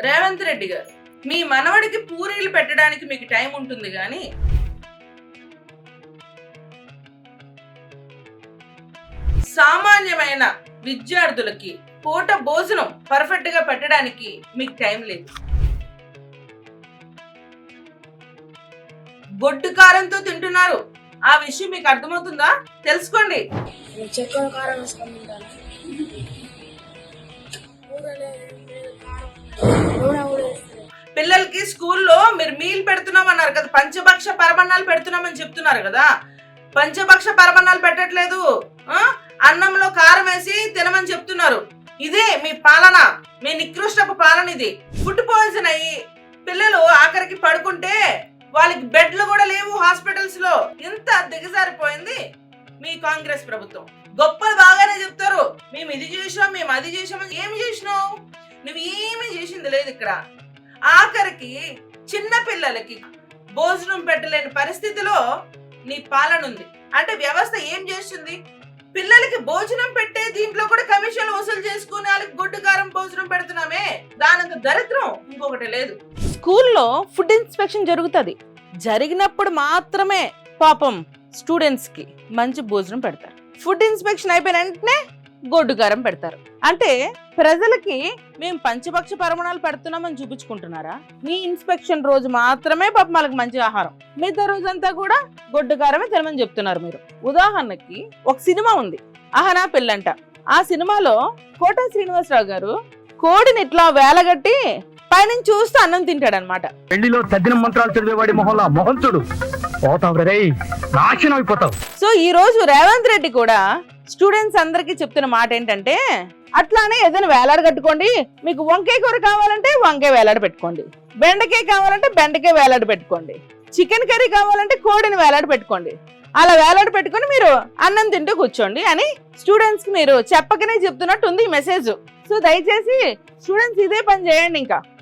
రేవంత్ రెడ్డి గారు, మీ మనవడికి పూరీలు పెట్టడానికి మీకు టైం ఉంటుంది కానీ సామాన్యమైన విద్యార్థులకి పూట భోజనం పర్ఫెక్ట్ గా పెట్టడానికి మీకు టైం లేదు. గొడ్డు కారంతో తింటున్నారు. ఆ విషయం మీకు అర్థమవుతుందా? తెలుసుకోండి. చక్కెర కారం వేసుకొని తింటాను. పిల్లలకి స్కూల్లో మీరు మీల్ పెడుతున్నామన్నారు కదా, పంచభక్ష పరమన్నాలు పెడుతున్నామని చెప్తున్నారు కదా. పంచభక్ష పరమన్నాలు పెట్టట్లేదు, అన్నంలో కారం వేసి తినమని చెప్తున్నారు. ఇదే మీ పాలన, మీ నికృష్టపు పాలన ఇది. ఫుడ్ పాయిజన్ అయ్యి పిల్లలు ఆఖరికి పడుకుంటే వాళ్ళకి బెడ్లు కూడా లేవు హాస్పిటల్స్ లో. ఇంత దిగజారిపోయింది మీ కాంగ్రెస్ ప్రభుత్వం. గొప్పలు బాగానే చెప్తారు, మేము ఇది చేసాం, మేము అది చేసాం. ఏమి చేసినావు? నువ్వు ఏమి చేసింది లేదు ఇక్కడ. ఆఖరికి చిన్న పిల్లలకి భోజనం పెట్టలేని పరిస్థితిలో నీ పాలన ఉంది. అంటే వ్యవస్థ ఏం చేస్తుంది? పిల్లలకి భోజనం పెట్టే దీంట్లో కూడా కమిషన్లు వసూలు చేసుకుని వాళ్ళకి గొడ్డు కారం భోజనం పెడుతున్నామే, దానంత దరిద్రం ఇంకొకటి లేదు. స్కూల్లో ఫుడ్ ఇన్స్పెక్షన్ జరుగుతుంది. జరిగినప్పుడు మాత్రమే పాపం స్టూడెంట్స్ కి మంచి భోజనం పెడతారు. ఫుడ్ ఇన్స్పెక్షన్ అయిపోయిన వెంటనే గొడ్డు కారం పెడతారు. అంటే ప్రజలకి మేము పంచభక్ష పరమణాలు పెడుతున్నామని చూపించుకుంటున్నారా? మీ ఇన్స్పెక్షన్ రోజు మాత్రమే పాపం వాళ్ళకి మంచి ఆహారం, మిగతా రోజంతా కూడా గొడ్డు కారమే తినమని చెప్తున్నారు మీరు. ఉదాహరణకి ఒక సినిమా ఉంది, ఆహనా పెళ్ళంట. ఆ సినిమాలో కోట శ్రీనివాసరావు గారు కోడిని ఇట్లా వేలగట్టి పైనుంచి చూస్తూ అన్నం తింటాడనమాట. పెళ్లిలో తద్దిన మంత్రాలు చదివేవాడి మొహంలో మొహం చూడు, పోతావు రే, నాశనం అయిపోతావు. సో ఈ రోజు రేవంత్ రెడ్డి కూడా స్టూడెంట్స్ అందరికి చెప్తున్న మాట ఏంటంటే, అట్లానే ఏదైనా వేలాడ కట్టుకోండి. మీకు వంకాయ కూర కావాలంటే వంకాయ వేలాడ పెట్టుకోండి, బెండకాయ కావాలంటే బెండకాయ వేలాడ పెట్టుకోండి, చికెన్ కర్రీ కావాలంటే కోడిని వేలాడ పెట్టుకోండి. అలా వేలాడ పెట్టుకొని మీరు అన్నం తింటూ కూర్చోండి అని స్టూడెంట్స్ కి మీరు చెప్పకనే చెప్తున్నట్టు ఉంది ఈ మెసేజ్. సో దయచేసి స్టూడెంట్స్ ఇదే పని చేయండి ఇంకా.